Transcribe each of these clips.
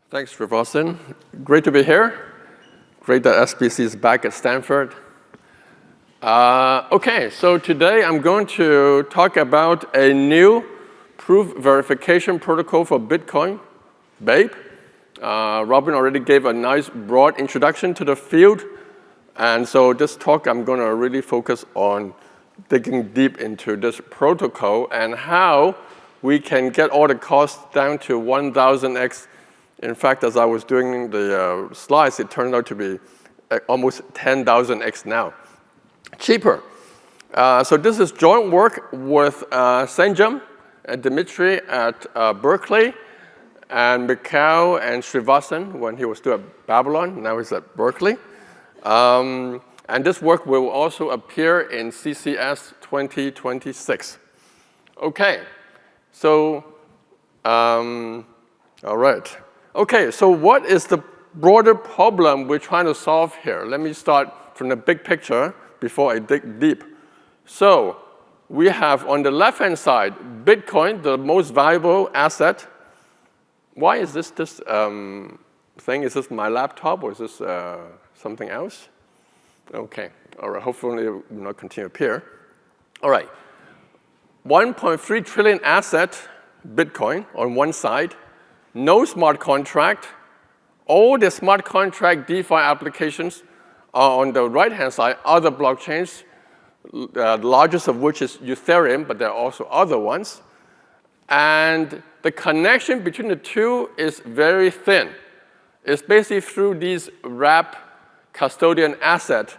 Thanks, Srivatsan. Great to be here. Great that SBC is back at Stanford. Okay, so today I'm going to talk about a new proof verification protocol for Bitcoin, BAPE. Robin already gave a nice broad introduction to the field. And so this talk, I'm going to really focus on digging deep into this protocol and how we can get all the costs down to 1,000x. In fact, as I was doing the slides, it turned out to be almost 10,000x now. Cheaper. So this is joint work with Sanjam and Dimitri at Berkeley, and Mikhail and Srivatsan when he was still at Babylon. Now he's at Berkeley. And this work will also appear in CCS 2026. Okay, so, all right. Okay, so what is the broader problem we're trying to solve here? Let me start from the big picture before I dig deep. So we have on the left-hand side, Bitcoin, the most valuable asset. Why is this thing? Is this my laptop or is this something else? Okay, all right, hopefully it will not continue up here. All right, 1.3 trillion asset, Bitcoin on one side, no smart contract. All the smart contract DeFi applications are on the right-hand side, other blockchains, the largest of which is Ethereum, but there are also other ones. And the connection between the two is very thin. It's basically through these wrap custodian asset,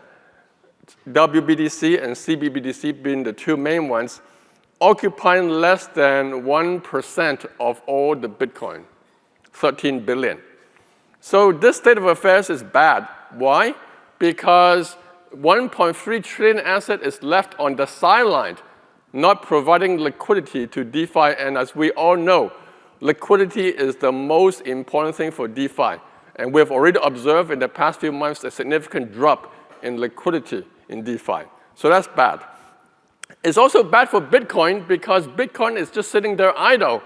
WBTC and CBBTC being the two main ones, occupying less than 1% of all the Bitcoin, 13 billion. So this state of affairs is bad. Why? Because 1.3 trillion asset is left on the sideline, not providing liquidity to DeFi. And as we all know, liquidity is the most important thing for DeFi. And we've already observed in the past few months a significant drop in liquidity in DeFi. So that's bad. It's also bad for Bitcoin because Bitcoin is just sitting there idle,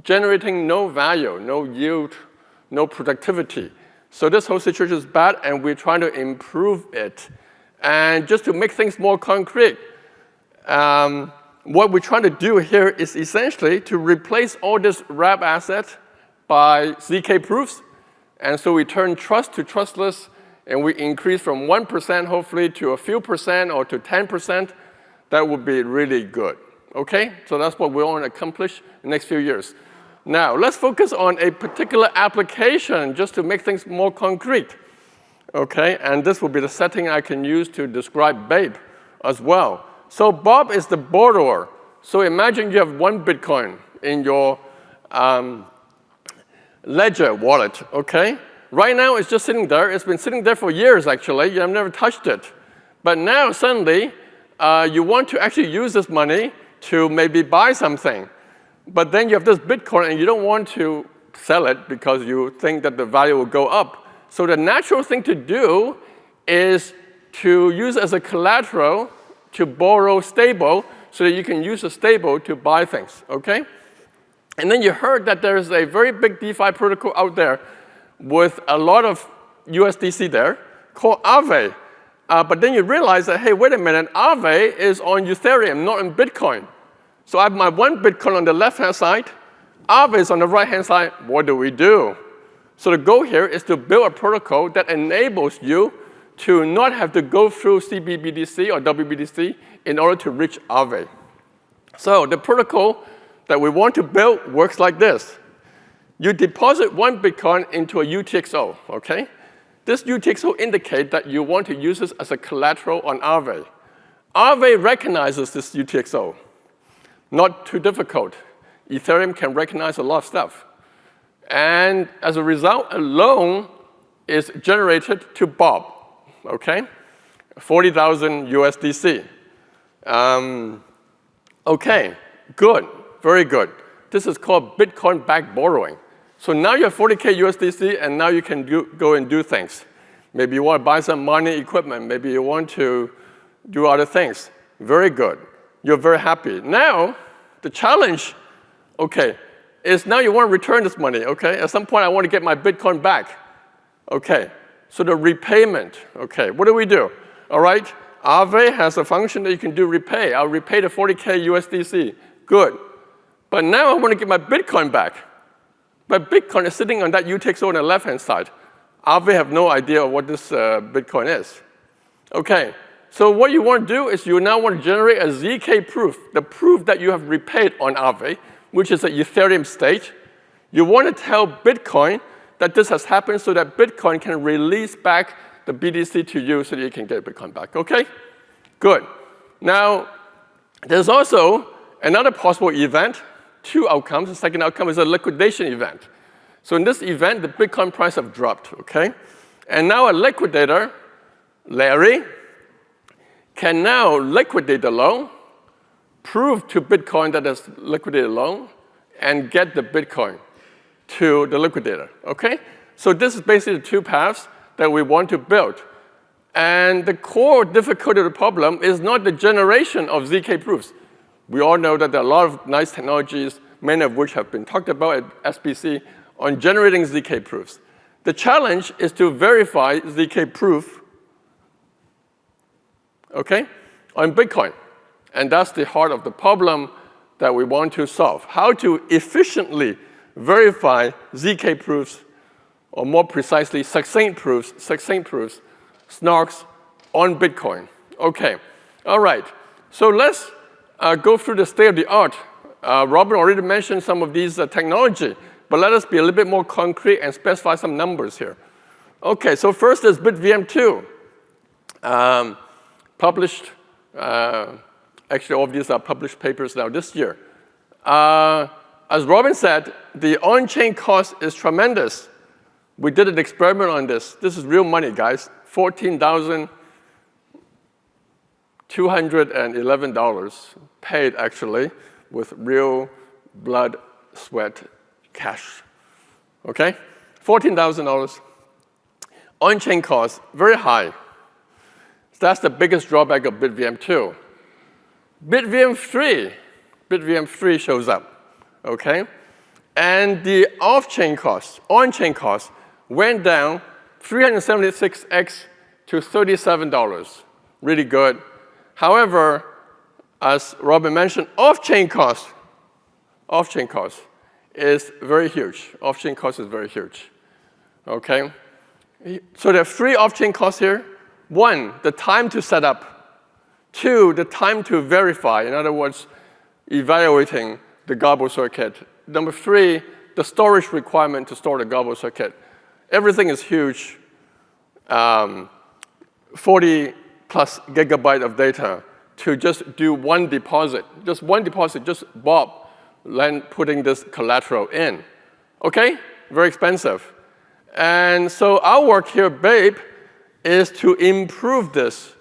generating no value, no yield, no productivity. So this whole situation is bad, and we're trying to improve it. And just to make things more concrete, what we're trying to do here is essentially to replace all this wrap asset by ZK proofs. And so we turn trust to trustless, and we increase from 1% hopefully to a few percent or to 10%. That would be really good. Okay? So that's what we want to accomplish in the next few years. Now, let's focus on a particular application just to make things more concrete. Okay? And this will be the setting I can use to describe BAPE as well. So Bob is the borrower. So imagine you have 1 Bitcoin in your Ledger wallet, okay? Right now, it's just sitting there. It's been sitting there for years, actually. You have never touched it. But now, suddenly, you want to actually use this money to maybe buy something. But then you have this Bitcoin, and you don't want to sell it because you think that the value will go up. So the natural thing to do is to use as a collateral to borrow stable so that you can use the stable to buy things, okay? And then you heard that there is a very big DeFi protocol out there with a lot of USDC there called Aave. But then you realize that, hey, wait a minute, Aave is on Ethereum, not on Bitcoin. So I have my 1 Bitcoin on the left-hand side, Aave is on the right-hand side. What do? So the goal here is to build a protocol that enables you to not have to go through CBBTC or WBTC in order to reach Aave. So the protocol that we want to build works like this. You deposit 1 Bitcoin into a UTXO, okay? This UTXO indicates that you want to use this as a collateral on Aave. Aave recognizes this UTXO. Not too difficult. Ethereum can recognize a lot of stuff. And as a result, a loan is generated to Bob, okay? 40,000 USDC. Okay, good. Very good. This is called Bitcoin-backed borrowing. So now you have 40K USDC, and now you can go and do things. Maybe you want to buy some mining equipment. Maybe you want to do other things. Very good. You're very happy. Now, the challenge, okay, is now you want to return this money, okay? At some point, I want to get my Bitcoin back. Okay, so the repayment, okay, what do we do? All right, Aave has a function that you can do repay. I'll repay the 40K USDC. Good. But now I want to get my Bitcoin back. But Bitcoin is sitting on that UTXO on the left-hand side. Aave have no idea what this Bitcoin is. Okay, so what you want to do is you now want to generate a ZK proof, the proof that you have repaid on Aave, which is an Ethereum state. You want to tell Bitcoin that this has happened so that Bitcoin can release back the BTC to you so that you can get Bitcoin back, okay? Good. Now, there's also another possible event, two outcomes. The second outcome is a liquidation event. So in this event, the Bitcoin price have dropped, okay? And now a liquidator, Larry, can now liquidate the loan, prove to Bitcoin that it's liquidated loan, and get the Bitcoin to the liquidator, okay? So this is basically the two paths that we want to build. And the core difficulty of the problem is not the generation of ZK proofs. We all know that there are a lot of nice technologies, many of which have been talked about at SBC, on generating ZK proofs. The challenge is to verify ZK proof, okay, on Bitcoin. And that's the heart of the problem that we want to solve. How to efficiently verify ZK proofs, or more precisely, succinct proofs, SNARKs, on Bitcoin. Okay, all right. So let's go through the state of the art. Robin already mentioned some of these technology, but let us be a little bit more concrete and specify some numbers here. Okay, so first is BitVM2. Published, actually all of these are published papers now this year. As Robin said, the on-chain cost is tremendous. We did an experiment on this. This is real money, guys. $14,211 paid, actually, with real blood, sweat, cash. Okay? $14,000. On-chain cost, very high. So that's the biggest drawback of BitVM2. BitVM3 shows up. Okay? And the off-chain cost, on-chain cost, went down 376x to $37. Really good. However, as Robin mentioned, off-chain cost is very huge. Off-chain cost is very huge. Okay? So there are three off-chain costs here. One, the time to set up. Two, the time to verify. In other words, evaluating the Gobble circuit. Number three, the storage requirement to store the Gobble circuit. Everything is huge. 40 plus gigabyte of data to just do one deposit. Just one deposit, just Bob, then putting this collateral in. Okay? Very expensive. And so our work here, Babe, is to improve this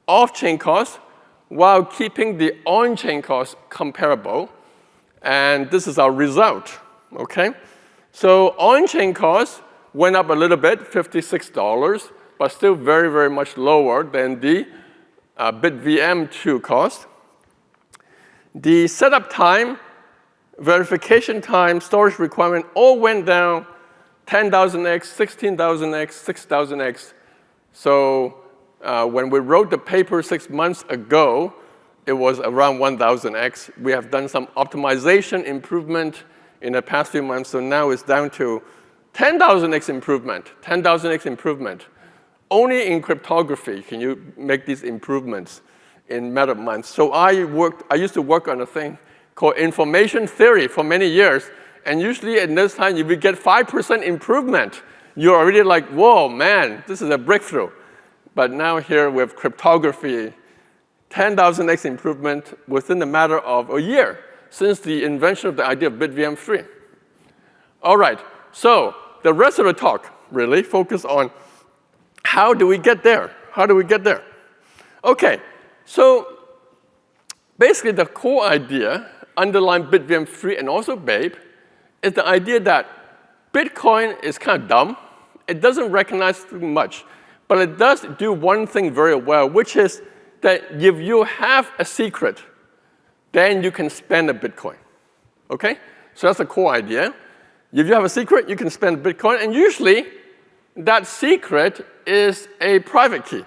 off-chain cost while keeping the on-chain cost comparable. And this is our result, okay? So on-chain cost went up a little bit, $56, but still very, very much lower than the BitVM2 cost. The setup time, verification time, storage requirement all went down 10,000x, 16,000x, 6,000x. So when we wrote the paper 6 months ago, it was around 1,000x. We have done some optimization improvement in the past few months, so now it's down to 10,000x improvement, 10,000x improvement. Only in cryptography can you make these improvements in a matter of months. So I used to work on a thing called information theory for many years, and usually at this time, if you get 5% improvement, you're already like, whoa, man, this is a breakthrough. But now here with cryptography, 10,000x improvement within a matter of a year since the invention of the idea of BitVM3. All right, so the rest of the talk really focused on how do we get there? How do we get there? Okay, so basically the core idea underlying BitVM3 and also Babe is the idea that Bitcoin is kind of dumb. It doesn't recognize too much, but it does do one thing very well, which is that if you have a secret, then you can spend a Bitcoin, okay? So that's the core idea. If you have a secret, you can spend Bitcoin, and usually that secret is a private key,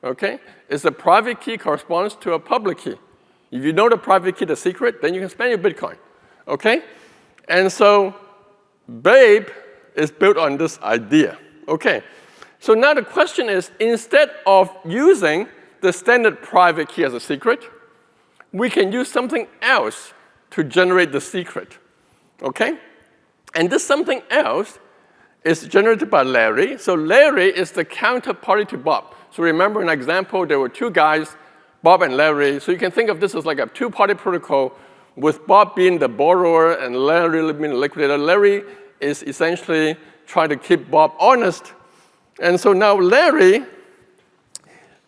okay? It's a private key corresponds to a public key. If you know the private key, the secret, then you can spend your Bitcoin, okay? And so Babe is built on this idea, okay? So now the question is, instead of using the standard private key as a secret, we can use something else to generate the secret, okay? And this something else is generated by Larry. So Larry is the counterparty to Bob. So remember an example, there were two guys, Bob and Larry. So you can think of this as like a two-party protocol with Bob being the borrower and Larry being the liquidator. Larry is essentially trying to keep Bob honest. And so now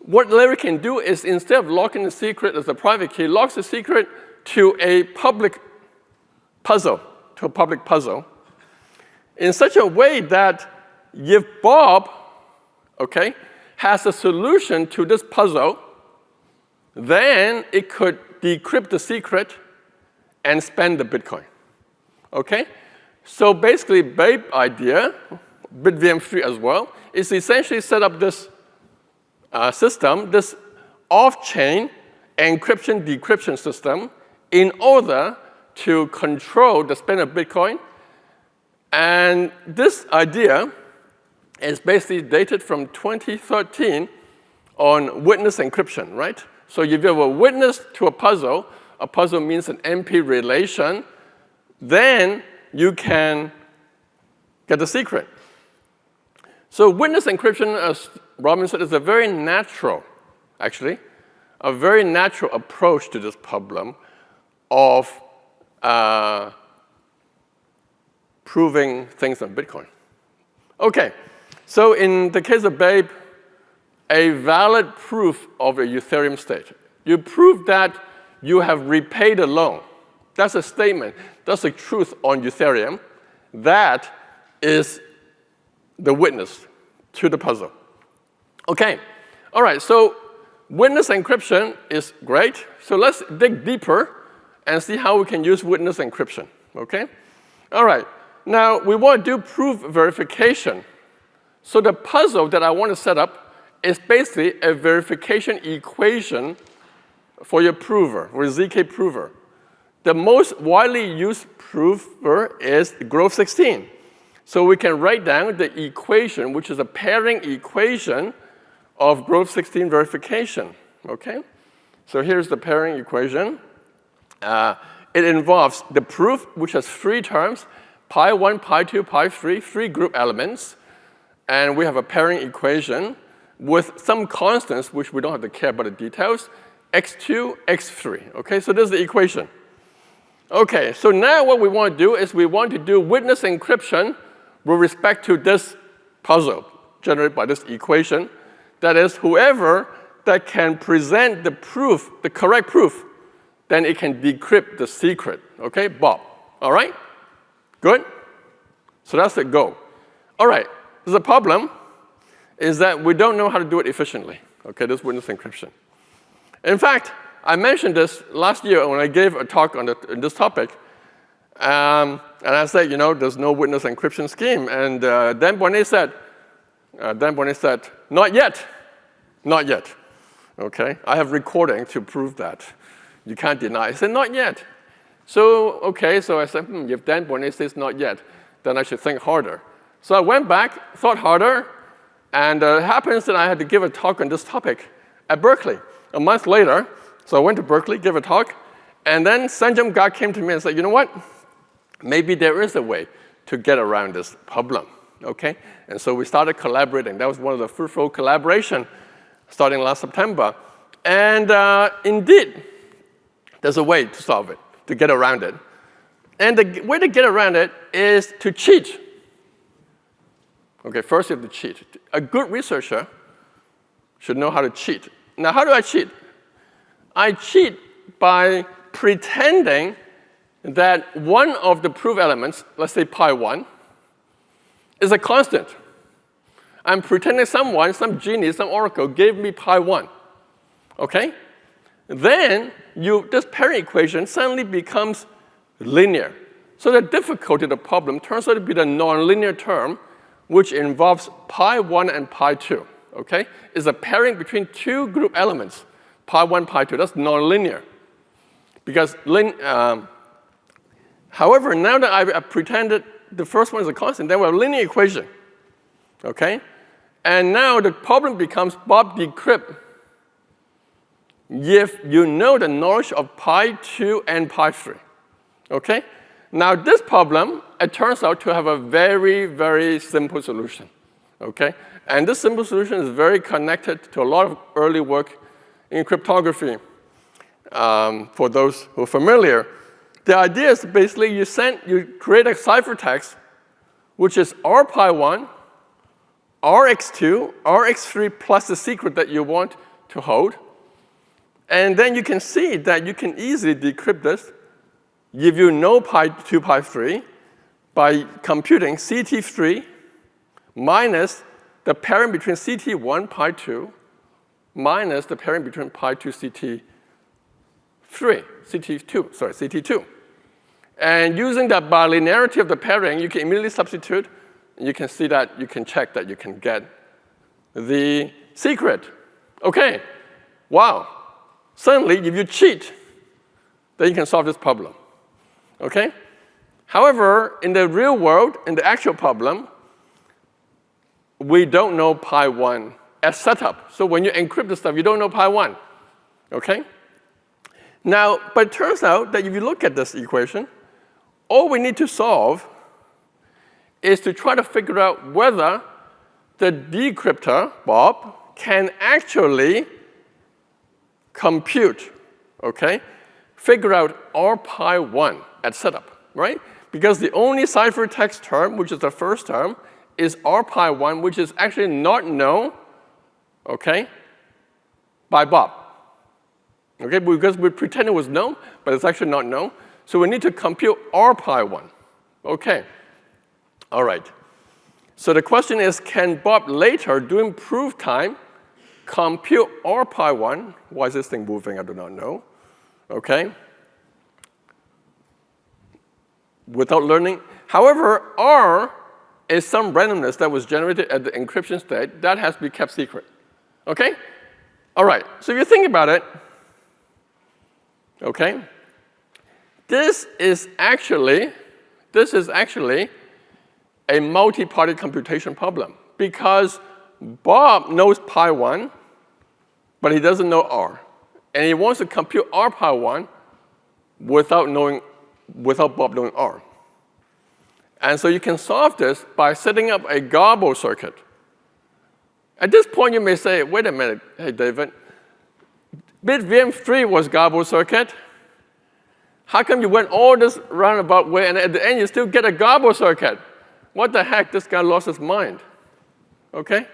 what Larry can do is instead of locking the secret as a private key, locks the secret to a public puzzle, in such a way that if Bob, okay, has a solution to this puzzle, then it could decrypt the secret and spend the Bitcoin, okay? So basically, Babe idea, BitVM3 as well, is essentially set up this system, this off-chain encryption-decryption system in order to control the spend of Bitcoin. And this idea is basically dated from 2013 on witness encryption, right? So if you have a witness to a puzzle means an NP relation, then you can get the secret. So witness encryption, as Robin said, is a very natural approach to this problem of proving things on Bitcoin. Okay, so in the case of Babe, a valid proof of a Ethereum state. You prove that you have repaid a loan. That's a statement. That's the truth on Ethereum. That is the witness to the puzzle. Okay, all right, so witness encryption is great. So let's dig deeper and see how we can use witness encryption, okay? All right, now we want to do proof verification. So the puzzle that I want to set up is basically a verification equation for your prover, or ZK prover. The most widely used prover is Grove 16. So we can write down the equation, which is a pairing equation of Grove 16 verification, okay? So here's the pairing equation. It involves the proof, which has three terms, pi1, pi2, pi3, three group elements. And we have a pairing equation with some constants, which we don't have to care about the details, x2, x3, okay? So this is the equation. Okay, so now what we want to do is we want to do witness encryption with respect to this puzzle generated by this equation. That is, whoever that can present the proof, the correct proof, then it can decrypt the secret, okay? Bob, all right? Good? So that's the goal. All right, there's a problem, is that we don't know how to do it efficiently, okay, this witness encryption. In fact, I mentioned this last year when I gave a talk on this topic, and I said, there's no witness encryption scheme. And Dan Bonnet said, not yet, not yet. Okay, I have recording to prove that. You can't deny. I said, not yet. So, okay, so I said, if Dan Bonnet says not yet, then I should think harder. So I went back, thought harder, and it happens that I had to give a talk on this topic at Berkeley. A month later, so I went to Berkeley, gave a talk, and then Sanjam Garg came to me and said, you know what? Maybe there is a way to get around this problem, okay? And so we started collaborating. That was one of the fruitful collaboration starting last September. And indeed, there's a way to solve it, to get around it. And the way to get around it is to cheat. Okay, first you have to cheat. A good researcher should know how to cheat. Now, how do I cheat? I cheat by pretending that one of the proof elements, let's say pi1, is a constant. I'm pretending someone, some genius, some oracle, gave me pi1, okay? Then this pairing equation suddenly becomes linear. So the difficulty of the problem turns out to be the nonlinear term, which involves pi1 and pi2, okay? It's a pairing between two group elements, pi1, pi2. That's nonlinear. Because, however, now that I pretended the first one is a constant, then we have a linear equation, okay? And now the problem becomes Bob decrypt if you know the knowledge of pi2 and pi3, okay? Now this problem, it turns out to have a very, very simple solution, okay? And this simple solution is very connected to a lot of early work in cryptography. For those who are familiar, the idea is basically you create a ciphertext, which is R pi1, Rx2, Rx3 plus the secret that you want to hold. And then you can see that you can easily decrypt this if you know pi2, pi3 by computing CT3 minus the pairing between CT1, pi2 minus the pairing between pi2, CT2. And using that bilinearity of the pairing, you can immediately substitute, and you can see that you can check that you can get the secret. Okay, wow. Suddenly, if you cheat, then you can solve this problem, okay? However, in the real world, in the actual problem, we don't know pi1 as setup. So when you encrypt the stuff, you don't know pi1, okay? Now, but it turns out that if you look at this equation, all we need to solve is to try to figure out whether the decryptor, Bob, can actually compute, okay, figure out R pi1 at setup, right? Because the only ciphertext term, which is the first term, is R pi1, which is actually not known, okay, by Bob. Okay, because we pretend it was known, but it's actually not known. So we need to compute R pi1. Okay, all right. So the question is, can Bob later, during proof time, compute R pi1? Why is this thing moving? I do not know. Okay. Without learning. However, R is some randomness that was generated at the encryption state that has to be kept secret. Okay? All right. So if you think about it, okay, this is actually a multi-party computation problem because Bob knows pi1, but he doesn't know R. And he wants to compute R pi1 without Bob knowing R. And so you can solve this by setting up a garble circuit. At this point, you may say, wait a minute, hey, David, bit VM3 was garble circuit. How come you went all this roundabout way, and at the end, you still get a garble circuit? What the heck? This guy lost his mind. Okay?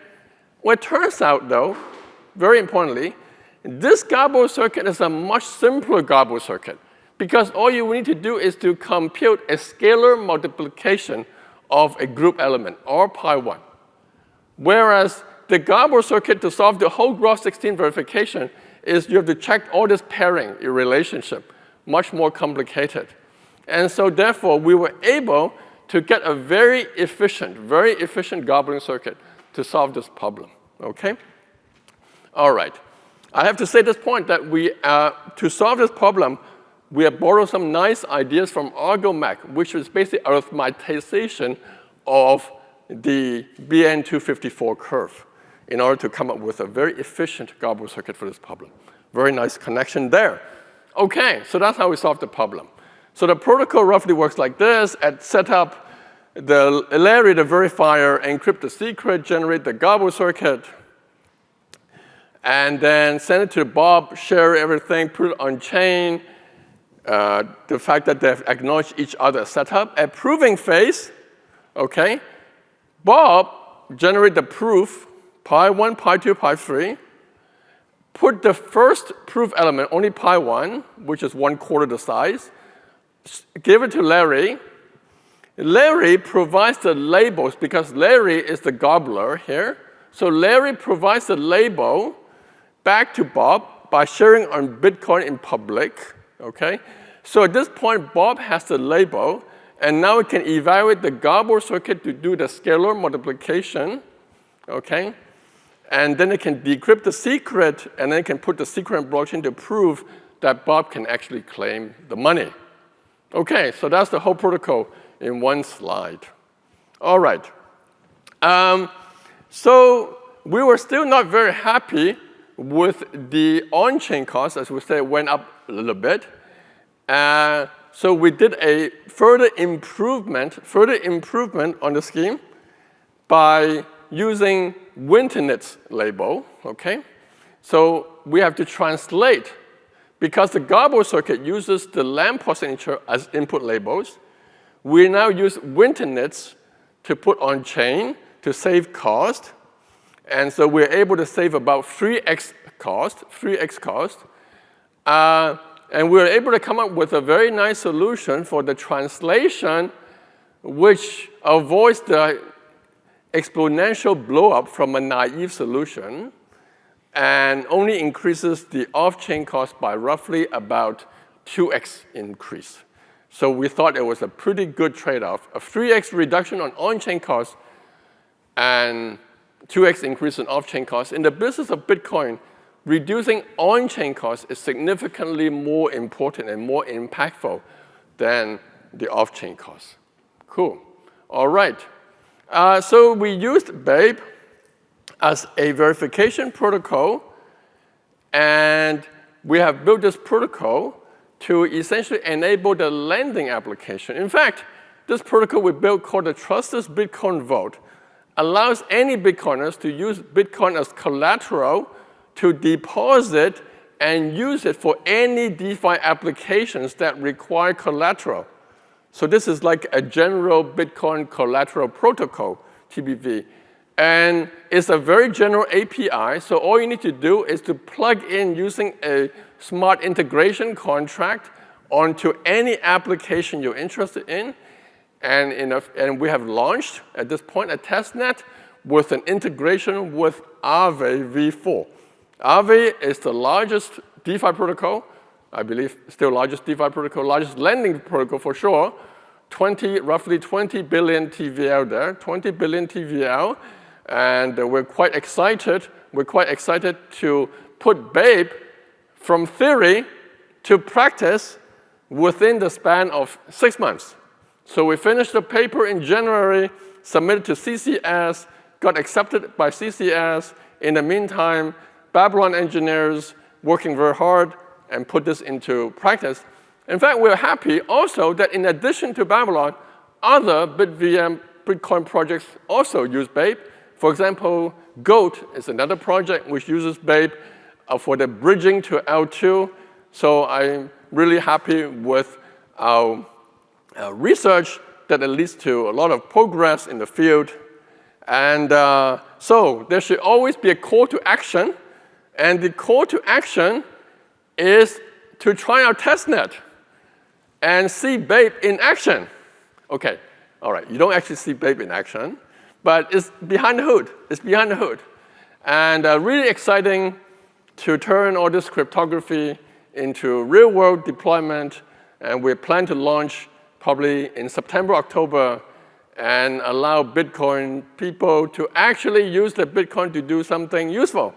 Well, it turns out, though, very importantly, this garble circuit is a much simpler garble circuit because all you need to do is to compute a scalar multiplication of a group element, R pi1. Whereas the garble circuit to solve the whole Groth16 verification is you have to check all this pairing relationship, much more complicated. And so therefore, we were able to get a very efficient garbling circuit to solve this problem, okay? All right. I have to say at this point that to solve this problem, we have borrowed some nice ideas from ArgoMac, which is basically arithmetization of the BN254 curve in order to come up with a very efficient garble circuit for this problem. Very nice connection there. Okay, so that's how we solve the problem. So the protocol roughly works like this. At setup, Larry, the verifier, encrypt the secret, generate the garble circuit, and then send it to Bob, share everything, put it on chain. The fact that they've acknowledged each other at setup. At proving phase, okay, Bob generate the proof, pi1, pi2, pi3, put the first proof element, only pi1, which is 1/4 the size, give it to Larry. Larry provides the labels because Larry is the gobbler here. So Larry provides the label back to Bob by sharing on Bitcoin in public, okay? So at this point, Bob has the label, And now it can evaluate the Gabor circuit to do the scalar multiplication, okay? And then it can decrypt the secret, and then it can put the secret in blockchain to prove that Bob can actually claim the money. Okay, so that's the whole protocol in one slide. All right. So we were still not very happy with the on-chain cost, as we said, it went up a little bit. So we did a further improvement on the scheme by using Winternit's label, okay? So we have to translate, because the Gabor circuit uses the Lamport signature as input labels, we now use Winternit's to put on chain to save cost. And so we're able to save about 3x cost. And we were able to come up with a very nice solution for the translation, which avoids the exponential blow-up from a naive solution and only increases the off-chain cost by roughly about 2x increase. So we thought it was a pretty good trade-off, a 3x reduction on on-chain costs and 2x increase in off-chain costs. In the business of Bitcoin, reducing on-chain costs is significantly more important and more impactful than the off-chain costs. Cool. All right. So we used Babe as a verification protocol, and we have built this protocol to essentially enable the lending application. In fact, this protocol we built called the Trustless Bitcoin Vault allows any Bitcoiners to use Bitcoin as collateral to deposit and use it for any DeFi applications that require collateral. So this is like a general Bitcoin collateral protocol, TBV. And it's a very general API, so all you need to do is to plug in using a smart integration contract onto any application you're interested in. And we have launched, at this point, a testnet with an integration with Aave v4. Aave is the largest DeFi protocol, I believe still largest DeFi protocol, largest lending protocol for sure, roughly 20 billion TVL there, 20 billion TVL, and we're quite excited to put Babe from theory to practice within the span of 6 months. So we finished the paper in January, submitted to CCS, got accepted by CCS. In the meantime, Babylon engineers working very hard and put this into practice. In fact, we're happy also that in addition to Babylon, other BitVM Bitcoin projects also use Babe. For example, Goat is another project which uses Babe for the bridging to L2. So I'm really happy with our research that it leads to a lot of progress in the field. And so there should always be a call to action. And the call to action is to try our testnet and see Babe in action. Okay, all right, you don't actually see Babe in action, but it's behind the hood. It's behind the hood. And really exciting to turn all this cryptography into real-world deployment. And we plan to launch probably in September, October, and allow Bitcoin people to actually use the Bitcoin to do something useful.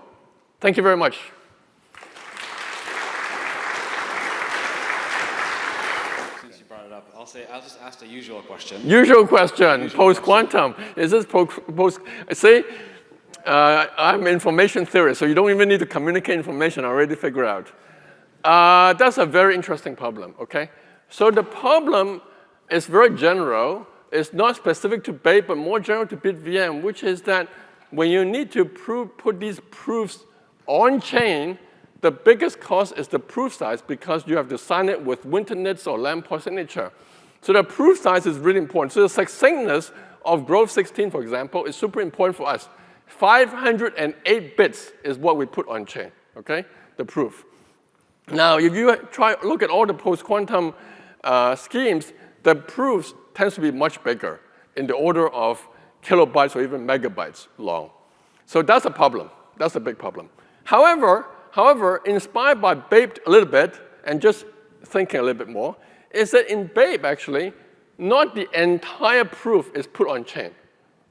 Thank you very much. Since you brought it up, I'll just ask the usual question. Usual question, post-quantum. Is this post? See, I'm information theorist, so you don't even need to communicate information. I already figured out. That's a very interesting problem, okay? So the problem is very general. It's not specific to Babe, but more general to BitVM, which is that when you need to put these proofs on-chain, the biggest cost is the proof size because you have to sign it with Winternit's or Lamport signature. So the proof size is really important. So the succinctness of Grove 16, for example, is super important for us. 508 bits is what we put on-chain, okay? The proof. Now, if you look at all the post-quantum schemes, the proofs tends to be much bigger, in the order of kilobytes or even megabytes long. So that's a problem. That's a big problem. However, inspired by Babe a little bit, and just thinking a little bit more, is that in Babe, actually, not the entire proof is put on chain.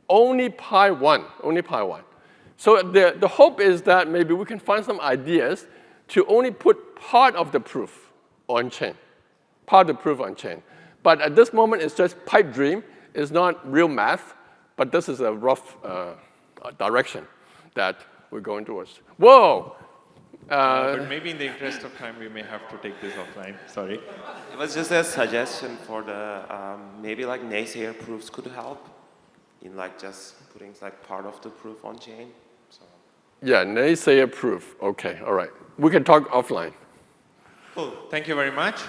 Only pi 1, only pi 1. So the hope is that maybe we can find some ideas to only put part of the proof on chain, part of the proof on chain. But at this moment, it's just pipe dream. It's not real math, but this is a rough direction that we're going towards. Whoa! But maybe in the interest of time, we may have to take this offline. Sorry. It was just a suggestion for the maybe like naysayer proofs could help in like just putting like part of the proof on chain. So. Yeah, naysayer proof. Okay, all right. We can talk offline. Cool. Thank you very much.